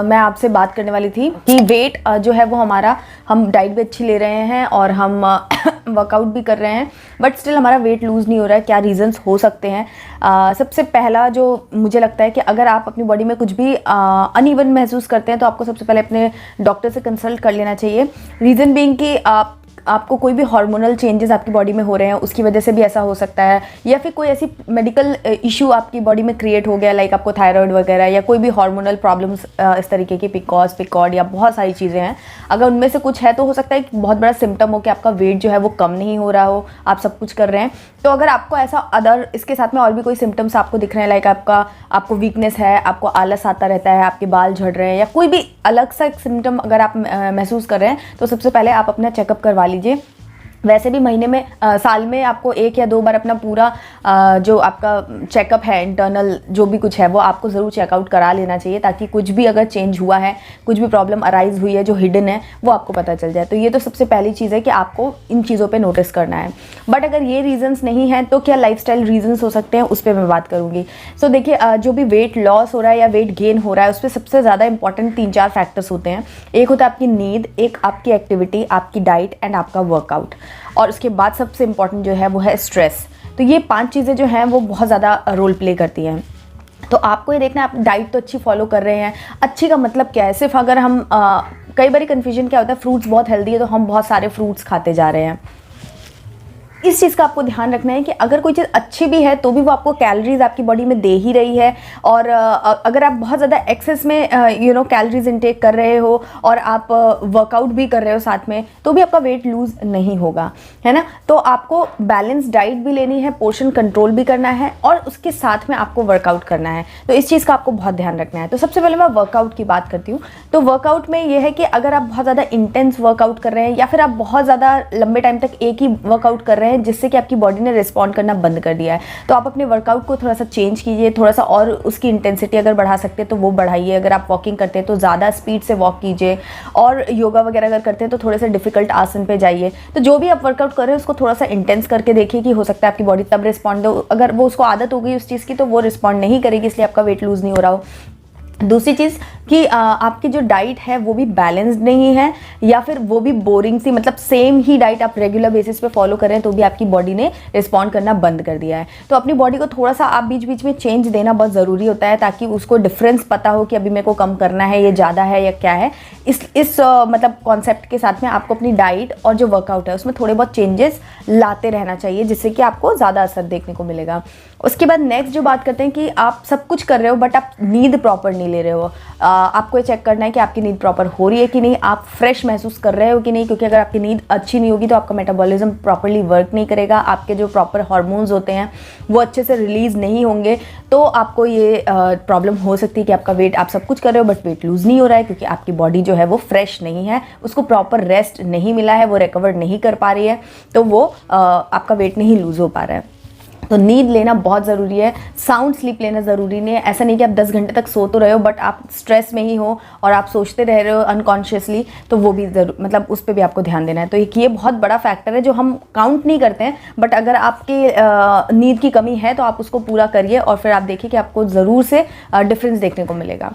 मैं आपसे बात करने वाली थी कि वेट जो है वो हमारा, हम डाइट भी अच्छी ले रहे हैं और हम वर्कआउट भी कर रहे हैं बट स्टिल हमारा वेट लूज़ नहीं हो रहा है। क्या रीजंस हो सकते हैं? सबसे पहला जो मुझे लगता है कि अगर आप अपनी बॉडी में कुछ भी अनइवन महसूस करते हैं तो आपको सबसे पहले अपने डॉक्टर से कंसल्ट कर लेना चाहिए। रीज़न बीइंग कि आपको कोई भी हार्मोनल चेंजेस आपकी बॉडी में हो रहे हैं, उसकी वजह से भी ऐसा हो सकता है, या फिर कोई ऐसी मेडिकल इशू आपकी बॉडी में क्रिएट हो गया, लाइक आपको थायराइड वगैरह या कोई भी हार्मोनल प्रॉब्लम्स इस तरीके की, पिकॉस, पिकॉर्ड या बहुत सारी चीज़ें हैं। अगर उनमें से कुछ है तो हो सकता है कि बहुत बड़ा सिम्टम हो कि आपका वेट जो है वो कम नहीं हो रहा हो, आप सब कुछ कर रहे हैं। तो अगर आपको ऐसा अदर इसके साथ में और भी कोई सिम्टम्स आपको दिख रहे हैं, लाइक आपको वीकनेस है, आपको आलस आता रहता है, आपके बाल झड़ रहे हैं, या कोई भी अलग सा सिम्टम अगर आप महसूस कर रहे हैं तो सबसे पहले आप अपना चेकअप करवा लीजिए। वैसे भी महीने में साल में आपको 1 या 2 बार अपना पूरा जो आपका चेकअप है, इंटरनल जो भी कुछ है वो आपको ज़रूर चेकआउट करा लेना चाहिए, ताकि कुछ भी अगर चेंज हुआ है, कुछ भी प्रॉब्लम अराइज हुई है जो हिडन है, वो आपको पता चल जाए। तो ये तो सबसे पहली चीज़ है कि आपको इन चीज़ों पे नोटिस करना है। बट अगर ये रीजंस नहीं है तो क्या लाइफस्टाइल रीजंस हो सकते हैं, उस पर मैं बात करूँगी। सो देखिए, जो भी वेट लॉस हो रहा है या वेट गेन हो रहा है, उस पर सबसे ज़्यादा इंपॉर्टेंट 3-4 फैक्टर्स होते हैं। एक होता है आपकी नींद, एक आपकी एक्टिविटी, आपकी डाइट एंड आपका वर्कआउट, और उसके बाद सबसे इंपॉर्टेंट जो है वो है स्ट्रेस। तो ये 5 चीज़ें जो हैं वो बहुत ज़्यादा रोल प्ले करती हैं। तो आपको ये देखना है, आप डाइट तो अच्छी फॉलो कर रहे हैं। अच्छी का मतलब क्या है? सिर्फ अगर हम कई बार कन्फ्यूजन क्या होता है, फ्रूट्स बहुत हेल्दी है तो हम बहुत सारे फ्रूट्स खाते जा रहे हैं। इस चीज़ का आपको ध्यान रखना है कि अगर कोई चीज़ अच्छी भी है तो भी वो आपको कैलोरीज आपकी बॉडी में दे ही रही है, और अगर आप बहुत ज़्यादा एक्सेस में कैलोरीज इनटेक कर रहे हो और आप वर्कआउट भी कर रहे हो साथ में, तो भी आपका वेट लूज़ नहीं होगा, है ना। तो आपको बैलेंस डाइट भी लेनी है, पोर्शन कंट्रोल भी करना है, और उसके साथ में आपको वर्कआउट करना है। तो इस चीज़ का आपको बहुत ध्यान रखना है। तो सबसे पहले मैं वर्कआउट की बात करती हूँ। तो वर्कआउट में ये है कि अगर आप बहुत ज़्यादा इंटेंस वर्कआउट कर रहे हैं या फिर आप बहुत ज़्यादा लंबे टाइम तक एक ही वर्कआउट कर रहे हैं जिससे कि आपकी बॉडी ने रिस्पॉन्ड करना बंद कर दिया है, तो आप अपने वर्कआउट को थोड़ा सा चेंज कीजिए, थोड़ा सा और उसकी इंटेंसिटी अगर बढ़ा सकते हैं तो वो बढ़ाइए। अगर आप वॉकिंग करते हैं तो ज़्यादा स्पीड से वॉक कीजिए, और योगा वगैरह अगर करते हैं तो थोड़े से डिफिकल्ट आसन पे जाइए। तो जो भी आप वर्कआउट कर रहे हैं उसको थोड़ा सा इंटेंस करके देखिए कि हो सकता है आपकी बॉडी तब रिस्पॉन्ड दो। अगर वो उसको आदत हो गई उस चीज़ की तो वो रिस्पॉन्ड नहीं करेगी, इसलिए आपका वेट लूज़ नहीं हो रहा हो। दूसरी चीज़ कि आपकी जो डाइट है वो भी बैलेंस्ड नहीं है, या फिर वो भी बोरिंग सी, मतलब सेम ही डाइट आप रेगुलर बेसिस पे फॉलो कर रहे हैं तो भी आपकी बॉडी ने रिस्पॉन्ड करना बंद कर दिया है। तो अपनी बॉडी को थोड़ा सा आप बीच बीच में चेंज देना बहुत ज़रूरी होता है, ताकि उसको डिफरेंस पता हो कि अभी मेरे को कम करना है, ये ज़्यादा है या क्या है। इस मतलब कॉन्सेप्ट के साथ में आपको अपनी डाइट और जो वर्कआउट है उसमें थोड़े बहुत चेंजेस लाते रहना चाहिए, जिससे कि आपको ज़्यादा असर देखने को मिलेगा। उसके बाद नेक्स्ट जो बात करते हैं कि आप सब कुछ कर रहे हो बट आप नींद प्रॉपर नहीं ले रहे हो। आपको ये चेक करना है कि आपकी नींद प्रॉपर हो रही है कि नहीं, आप फ्रेश महसूस कर रहे हो कि नहीं, क्योंकि अगर आपकी नींद अच्छी नहीं होगी तो आपका मेटाबॉलिज्म प्रॉपरली वर्क नहीं करेगा, आपके जो प्रॉपर हार्मोन्स होते हैं वो अच्छे से रिलीज नहीं होंगे, तो आपको ये प्रॉब्लम हो सकती है कि आपका वेट, आप सब कुछ कर रहे हो बट वेट लूज़ नहीं हो रहा है, क्योंकि आपकी बॉडी जो है वो फ्रेश नहीं है, उसको प्रॉपर रेस्ट नहीं मिला है, वो रिकवर नहीं कर पा रही है, तो वो आपका वेट नहीं लूज़ हो पा रहा है। तो नींद लेना बहुत ज़रूरी है, साउंड स्लीप लेना ज़रूरी नहीं है। ऐसा नहीं कि आप 10 घंटे तक सो तो रहे हो बट आप स्ट्रेस में ही हो और आप सोचते रह रहे हो अनकॉन्शियसली, तो वो भी ज़रूर, मतलब उस पर भी आपको ध्यान देना है। तो ये बहुत बड़ा फैक्टर है जो हम काउंट नहीं करते हैं, बट अगर आपकी नींद की कमी है तो आप उसको पूरा करिए और फिर आप देखिए कि आपको ज़रूर से डिफरेंस देखने को मिलेगा।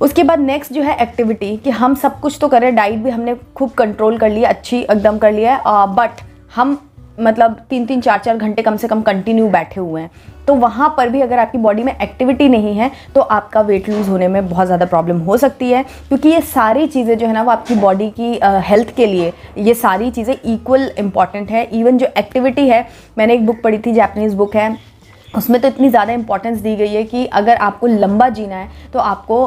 उसके बाद नेक्स्ट जो है एक्टिविटी, कि हम सब कुछ तो करें, डाइट भी हमने खूब कंट्रोल कर लिया, अच्छी एकदम कर लिया है, बट हम मतलब 3-3, 4-4 घंटे कम से कम कंटिन्यू बैठे हुए हैं, तो वहाँ पर भी अगर आपकी बॉडी में एक्टिविटी नहीं है तो आपका वेट लूज़ होने में बहुत ज़्यादा प्रॉब्लम हो सकती है, क्योंकि ये सारी चीज़ें जो है ना वो आपकी बॉडी की हेल्थ के लिए ये सारी चीज़ें इक्वल इम्पॉर्टेंट है। इवन जो एक्टिविटी है, मैंने एक बुक पढ़ी थी, जापानीज़ बुक है, उसमें तो इतनी ज़्यादा इंपॉर्टेंस दी गई है कि अगर आपको लंबा जीना है तो आपको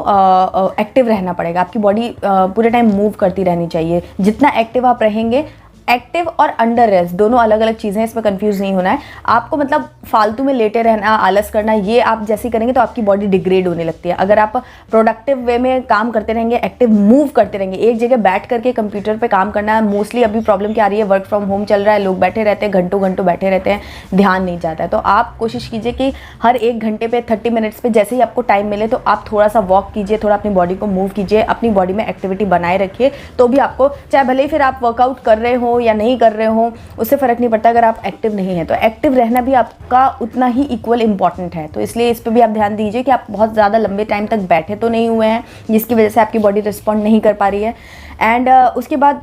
एक्टिव रहना पड़ेगा, आपकी बॉडी पूरे टाइम मूव करती रहनी चाहिए। जितना एक्टिव आप रहेंगे, एक्टिव और अंडर रेस्ट दोनों अलग अलग चीज़ें हैं, इसमें कंफ्यूज नहीं होना है आपको। मतलब फालतू में लेटे रहना, आलस करना, ये आप जैसे करेंगे तो आपकी बॉडी डिग्रेड होने लगती है। अगर आप प्रोडक्टिव वे में काम करते रहेंगे, एक्टिव मूव करते रहेंगे, एक जगह बैठ करके कंप्यूटर पे काम करना, मोस्टली अभी प्रॉब्लम क्या आ रही है, वर्क फ्रॉम होम चल रहा है, लोग बैठे रहते हैं, घंटों घंटों बैठे रहते हैं, ध्यान नहीं जाता है। तो आप कोशिश कीजिए कि हर 1 घंटे पे 30 मिनट्स पे जैसे ही आपको टाइम मिले तो आप थोड़ा सा वॉक कीजिए, थोड़ा अपनी बॉडी को मूव कीजिए, अपनी बॉडी में एक्टिविटी बनाए रखिए। तो भी आपको, चाहे भले ही फिर आप वर्कआउट कर रहे हो हो या नहीं कर रहे हो उससे फ़र्क नहीं पड़ता अगर आप एक्टिव नहीं हैं। तो एक्टिव रहना भी आपका उतना ही इक्वल इम्पॉर्टेंट है। तो इसलिए इस पर भी आप ध्यान दीजिए कि आप बहुत ज़्यादा लंबे टाइम तक बैठे तो नहीं हुए हैं जिसकी वजह से आपकी बॉडी रिस्पॉन्ड नहीं कर पा रही है। एंड उसके बाद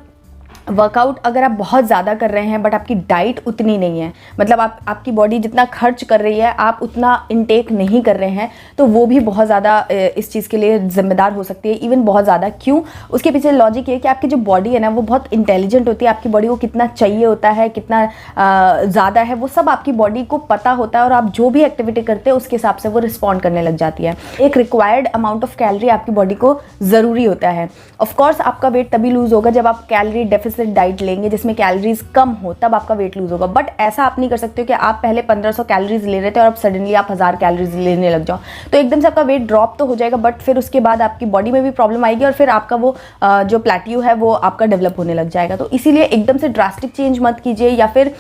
वर्कआउट अगर आप बहुत ज़्यादा कर रहे हैं बट आपकी डाइट उतनी नहीं है, मतलब आपकी बॉडी जितना खर्च कर रही है आप उतना इनटेक नहीं कर रहे हैं, तो वो भी बहुत ज़्यादा इस चीज़ के लिए जिम्मेदार हो सकती है। इवन बहुत ज़्यादा क्यों, उसके पीछे लॉजिक ये है कि आपकी जो बॉडी है ना वो बहुत इंटेलिजेंट होती है। आपकी बॉडी को कितना चाहिए होता है, कितना ज़्यादा है, वो सब आपकी बॉडी को पता होता है और आप जो भी एक्टिविटी करते हैं उसके हिसाब से वो रिस्पॉन्ड करने लग जाती है। एक रिक्वायर्ड अमाउंट ऑफ कैलोरी आपकी बॉडी को ज़रूरी होता है। ऑफकोर्स आपका वेट तभी लूज़ होगा जब आप कैलोरी डेफिसिट डाइट लेंगे जिसमें कैलोरीज कम हो, तब आपका वेट लूज होगा। बट ऐसा आप नहीं कर सकते हो कि आप पहले 1500 कैलोरीज ले रहे थे और अब सडनली आप 1000 कैलोरीज लेने लग जाओ, तो एकदम से आपका वेट ड्रॉप तो हो जाएगा बट फिर उसके बाद आपकी बॉडी में भी प्रॉब्लम आएगी और फिर आपका वो जो प्लेट्यू है वो आपका डेवलप होने लग जाएगा। तो इसीलिए एकदम से ड्रास्टिक चेंज मत कीजिए, या फिर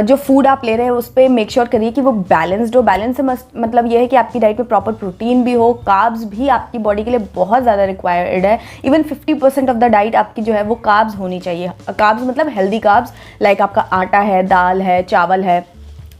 जो फूड आप ले रहे हैं उस पर मेक श्योर करिए कि वो बैलेंस्ड हो। बैलेंस से मतलब ये है कि आपकी डाइट में प्रॉपर प्रोटीन भी हो, कार्ब्स भी आपकी बॉडी के लिए बहुत ज़्यादा रिक्वायर्ड है। इवन 50% ऑफ द डाइट आपकी जो है वो कार्ब्स होनी चाहिए। कार्ब्स मतलब हेल्दी कार्ब्स, लाइक आपका आटा है, दाल है, चावल है,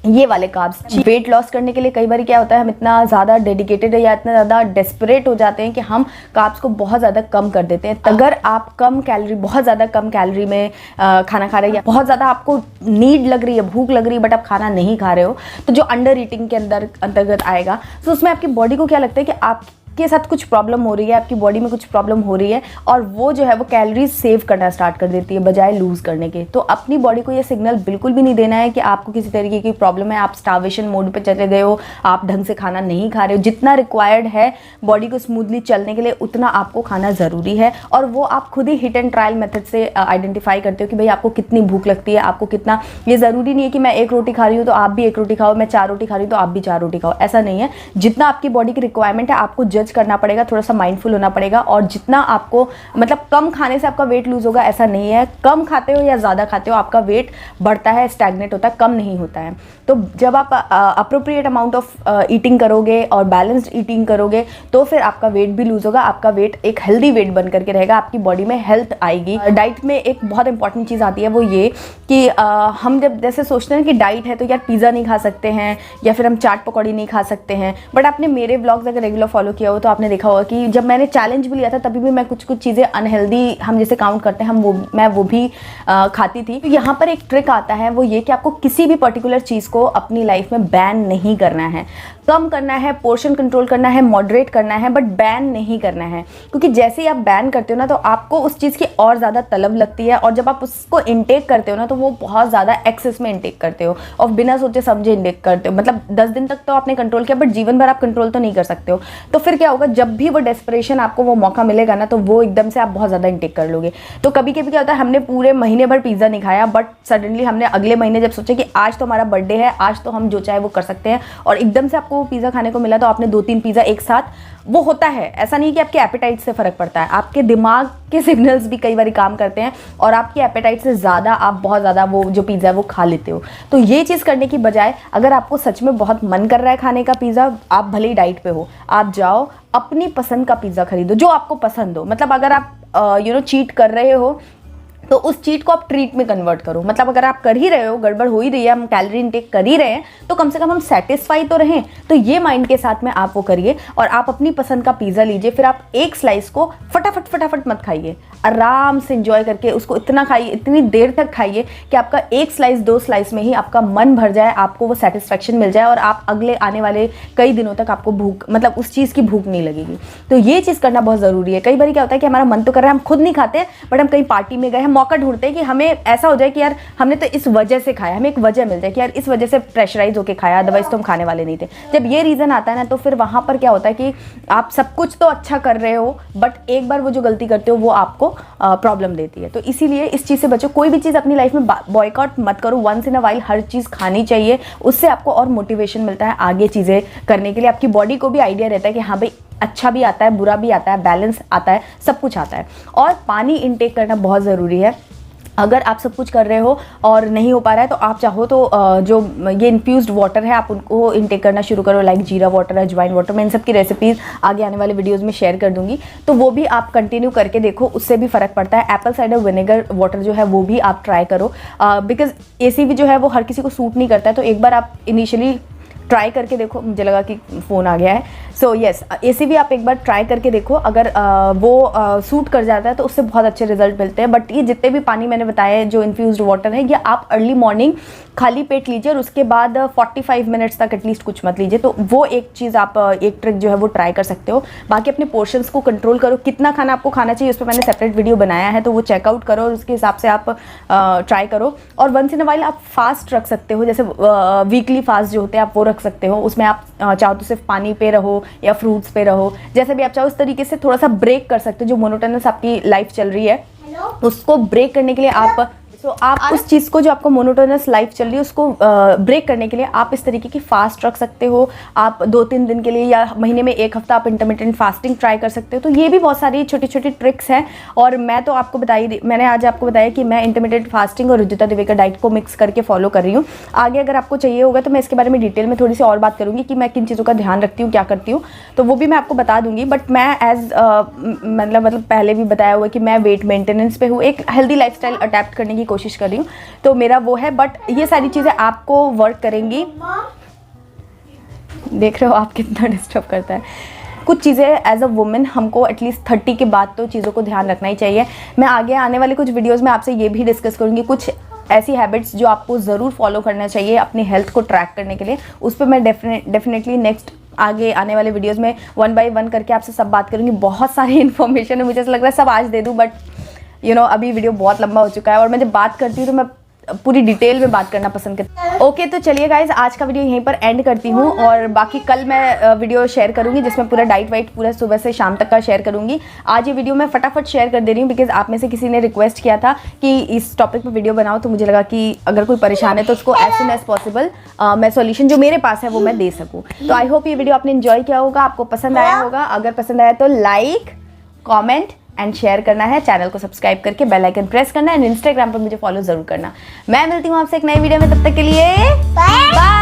ये वाले कार्ब्स। वेट लॉस करने के लिए कई बार क्या होता है, हम इतना ज़्यादा डेडिकेटेड है या इतना ज़्यादा डेस्परेट हो जाते हैं कि हम कार्ब्स को बहुत ज़्यादा कम कर देते हैं। अगर आप बहुत ज़्यादा कम कैलोरी में खाना खा रहे हैं या बहुत ज़्यादा आपको नीड लग रही है, भूख लग रही है बट आप खाना नहीं खा रहे हो, तो जो अंडर ईटिंग के अंतर्गत आएगा, तो उसमें आपकी बॉडी को क्या लगता है कि आपके साथ कुछ प्रॉब्लम हो रही है, आपकी बॉडी में कुछ प्रॉब्लम हो रही है और वो जो है वो कैलोरीज सेव करना स्टार्ट कर देती है बजाय लूज़ करने के। तो अपनी बॉडी को ये सिग्नल बिल्कुल भी नहीं देना है कि आपको किसी तरीके की प्रॉब्लम है, आप स्टार्वेशन मोड पे चले गए हो, आप ढंग से खाना नहीं खा रहे हो। जितना रिक्वायर्ड है बॉडी को स्मूथली चलने के लिए उतना आपको खाना ज़रूरी है, और वो आप खुद ही हिट एंड ट्रायल मेथड से आइडेंटिफाई करते हो कि भाई आपको कितनी भूख लगती है, आपको कितना। ये ज़रूरी नहीं है कि मैं 1 रोटी खा रही हूँ तो आप भी 1 रोटी खाओ, मैं 4 रोटी खा रही हूँ तो आप भी 4 रोटी खाओ, ऐसा नहीं है। जितना आपकी बॉडी की रिक्वायरमेंट है आपको जज करना पड़ेगा, थोड़ा सा माइंडफुल होना पड़ेगा। और जितना आपको मतलब कम खाने से आपका वेट लूज होगा ऐसा नहीं है, कम खाते हो या ज़्यादा खाते हो आपका वेट बढ़ता है, स्टैग्नेट होता है, कम नहीं होता है। तो जब आप अप्रोप्रिएट अमाउंट ऑफ ईटिंग करोगे और बैलेंस्ड ईटिंग करोगे तो फिर आपका वेट भी लूज होगा, आपका वेट एक हेल्दी वेट बन करके रहेगा, आपकी बॉडी में हेल्थ आएगी। डाइट में एक बहुत इंपॉर्टेंट चीज़ आती है, वो ये कि हम जब जैसे सोचते हैं कि डाइट है तो यार पिज़्ज़ा नहीं खा सकते हैं या फिर हम चाट पकौड़ी नहीं खा सकते हैं, बट आपने मेरे व्लॉग्स अगर रेगुलर फॉलो किया हो तो आपने देखा होगा कि जब मैंने चैलेंज भी लिया था तभी भी मैं कुछ चीज़ें अनहेल्दी हम जैसे काउंट करते हैं मैं वो भी खाती थी। तो यहाँ पर एक ट्रिक आता है, वो ये कि आपको किसी भी पर्टिकुलर चीज़ को अपनी लाइफ में बैन नहीं करना है, कम करना है, पोर्शन कंट्रोल करना है, मॉडरेट करना है, बट बैन नहीं करना है। क्योंकि जैसे ही आप बैन करते हो ना तो आपको उस चीज़ की और ज़्यादा तलब लगती है, और जब आप उसको इनटेक करते हो ना तो वो बहुत ज़्यादा एक्सेस में इनटेक करते हो और बिना सोचे समझे इनटेक करते हो। मतलब 10 दिन तक तो आपने कंट्रोल किया बट जीवन भर आप कंट्रोल तो नहीं कर सकते हो। तो फिर क्या होगा, जब भी वो डेस्परेशन आपको वो मौका मिलेगा ना तो वो एकदम से आप बहुत ज़्यादा इनटेक कर लोगे। तो कभी कभी क्या होता है, हमने पूरे महीने भर पिज़्ज़ा नहीं खाया बट सडनली हमने अगले महीने जब सोचा कि आज तो हमारा बर्थडे है, आज तो हम जो चाहे वो कर सकते हैं, और एकदम से आपको वो पिज़्ज़ा खाने को मिला तो आपने 2-3 पिज़्ज़ा एक साथ, वो होता है। ऐसा नहीं कि आपके एपेटाइट से फ़र्क पड़ता है, आपके दिमाग के सिग्नल्स भी कई बार काम करते हैं और आपके एपेटाइट से ज़्यादा आप बहुत ज़्यादा वो जो पिज़्ज़ा है वो खा लेते हो। तो ये चीज़ करने की बजाय अगर आपको सच में बहुत मन कर रहा है खाने का पिज़्ज़ा, आप भले ही डाइट पे हो, आप जाओ अपनी पसंद का पिज़्ज़ा खरीदो जो आपको पसंद हो। मतलब अगर आप चीट कर रहे हो तो उस चीट को आप ट्रीट में कन्वर्ट करो। मतलब अगर आप कर ही रहे हो, गड़बड़ हो ही रही है, हम कैलोरी इनटेक कर ही रहे हैं, तो कम से कम हम सेटिस्फाई तो रहें। तो ये माइंड के साथ में आप वो करिए और आप अपनी पसंद का पिज़्ज़ा लीजिए। फिर आप एक स्लाइस को फटाफट मत खाइए, आराम से एंजॉय करके उसको इतना खाइए, इतनी देर तक खाइए कि आपका 1 स्लाइस 2 स्लाइस में ही आपका मन भर जाए, आपको वो सेटिस्फेक्शन मिल जाए और आप अगले आने वाले कई दिनों तक आपको भूख, मतलब उस चीज़ की भूख नहीं लगेगी। तो ये चीज़ करना बहुत ज़रूरी है। कई बार क्या होता है कि हमारा मन तो कर रहा है, हम खुद नहीं खाते बट हम कहीं पार्टी में गए, हम मौका ढूंढते हैं कि हमें ऐसा हो जाए कि यार हमने तो इस वजह से खाया, हमें एक वजह मिल जाए कि यार इस वजह से प्रेशराइज होकर खाया, अदरवाइज तो हम खाने वाले नहीं थे। जब ये रीज़न आता है ना तो फिर वहाँ पर क्या होता है कि आप सब कुछ तो अच्छा कर रहे हो बट एक बार वो जो गलती करते हो वो आपको प्रॉब्लम देती है। तो इसीलिए इस चीज़ से बचो। कोई भी चीज़ अपनी लाइफ में बॉयकॉट मत करो, वंस इन अ वाइल हर चीज़ खानी चाहिए, उससे आपको और मोटिवेशन मिलता है आगे चीज़ें करने के लिए। आपकी बॉडी को भी आइडिया रहता है कि हाँ भाई अच्छा भी आता है, बुरा भी आता है, बैलेंस आता है, सब कुछ आता है। और पानी इनटेक करना बहुत ज़रूरी है। अगर आप सब कुछ कर रहे हो और नहीं हो पा रहा है तो आप चाहो तो जो ये इन्फ्यूज़्ड वाटर है आप उनको इनटेक करना शुरू करो, लाइक जीरा वाटर, अजवाइन वाटर। मैं इन सब की रेसिपीज़ आगे आने वाले वीडियोस में शेयर कर दूंगी, तो वो भी आप कंटिन्यू करके देखो, उससे भी फ़र्क पड़ता है। एप्पल साइडर विनेगर वाटर जो है वो भी आप ट्राई करो, बिकॉज एसीवी जो है वो हर किसी को सूट नहीं करता है। तो एक बार आप इनिशियली ट्राई करके देखो। मुझे लगा कि फ़ोन आ गया है। सो येस, एसीवी आप एक बार ट्राई करके देखो, अगर वो सूट कर जाता है तो उससे बहुत अच्छे रिजल्ट मिलते हैं। बट ये जितने भी पानी मैंने बताया जो इन्फ्यूज़्ड वाटर है, ये आप अर्ली मॉर्निंग खाली पेट लीजिए और उसके बाद 45 मिनट्स तक एटलीस्ट कुछ मत लीजिए। तो वो एक चीज़ आप एक ट्रिक जो है वो ट्राई कर सकते हो। बाकी अपने पोर्शंस को कंट्रोल करो, कितना खाना आपको खाना चाहिए उस पर मैंने सेपरेट वीडियो बनाया है, तो वो चेकआउट करो और उसके हिसाब से आप ट्राई करो। और वंस इन अ वाइल आप फास्ट रख सकते हो, जैसे वीकली फास्ट जो होते हैं आप वो रख सकते हो। उसमें आप चाहो तो सिर्फ पानी पे रहो या फ्रूट्स पे रहो, जैसे भी आप चाहो उस तरीके से थोड़ा सा ब्रेक कर सकते हो। जो मोनोटोनस आपकी लाइफ चल रही है उसको ब्रेक करने के लिए आप उस चीज़ को, जो आपको मोनोटोनस लाइफ चल रही है उसको ब्रेक करने के लिए आप इस तरीके की फास्ट रख सकते हो। आप 2-3 दिन के लिए या महीने में 1 हफ्ता आप इंटरमिटेंट फास्टिंग ट्राई कर सकते हो। तो ये भी बहुत सारी छोटी छोटी ट्रिक्स हैं और मैं तो आपको मैंने आज आपको बताया कि मैं इंटरमिटेंट फास्टिंग और रुजुता दिवेकर डाइट को मिक्स करके फॉलो कर रही हूँ। आगे अगर आपको चाहिए होगा तो मैं इसके बारे में डिटेल में थोड़ी सी और बात करूँगी कि मैं किन चीज़ों का ध्यान रखती हूँ, क्या करती हूँ, तो वो भी मैं आपको बता दूँगी। बट मैं मतलब पहले भी बताया हुआ कि मैं वेट मेंटेनेंस पे हूँ, एक हेल्दी लाइफस्टाइल अडैप्ट करने की कोशिश कर रही हूँ, तो मेरा वो है। बट ये सारी चीज़ें आपको वर्क करेंगी। देख रहे हो आप कितना डिस्टर्ब करता है। कुछ चीज़ें एज अ वुमेन हमको एटलीस्ट 30 के बाद तो चीज़ों को ध्यान रखना ही चाहिए। मैं आगे आने वाले कुछ वीडियोस में आपसे ये भी डिस्कस करूँगी कुछ ऐसी हैबिट्स जो आपको ज़रूर फॉलो करना चाहिए अपनी हेल्थ को ट्रैक करने के लिए। उस पर मैं डेफिनेटली नेक्स्ट आगे आने वाले वीडियोज़ में 1 by 1 करके आपसे सब बात करूँगी। बहुत सारी इन्फॉर्मेशन है, मुझे ऐसा लग रहा है सब आज दे दूँ, बट अभी वीडियो बहुत लंबा हो चुका है और मैं जब बात करती हूँ तो मैं पूरी डिटेल में बात करना पसंद करती हूँ। ओके, तो चलिए गाइज, आज का वीडियो यहीं पर एंड करती हूँ और बाकी कल मैं वीडियो शेयर करूँगी जिसमें पूरा डाइट वाइट पूरा सुबह से शाम तक का शेयर करूँगी। आज ये वीडियो मैं फटाफट शेयर कर दे रही हूँ बिकॉज आप में से किसी ने रिक्वेस्ट किया था कि इस टॉपिक पर वीडियो बनाओ, तो मुझे लगा कि अगर कोई परेशान है तो उसको एज सुन एज पॉसिबल मैं सॉल्यूशन जो मेरे पास है वो मैं दे सकूँ। तो आई होप ये वीडियो आपने इन्जॉय किया होगा, आपको पसंद आया होगा। अगर पसंद आया तो लाइक, कॉमेंट एंड शेयर करना है, चैनल को सब्सक्राइब करके बेल आइकन प्रेस करना है एंड इंस्टाग्राम पर मुझे फॉलो जरूर करना। मैं मिलती हूँ आपसे एक नई वीडियो में, तब तक के लिए बाय।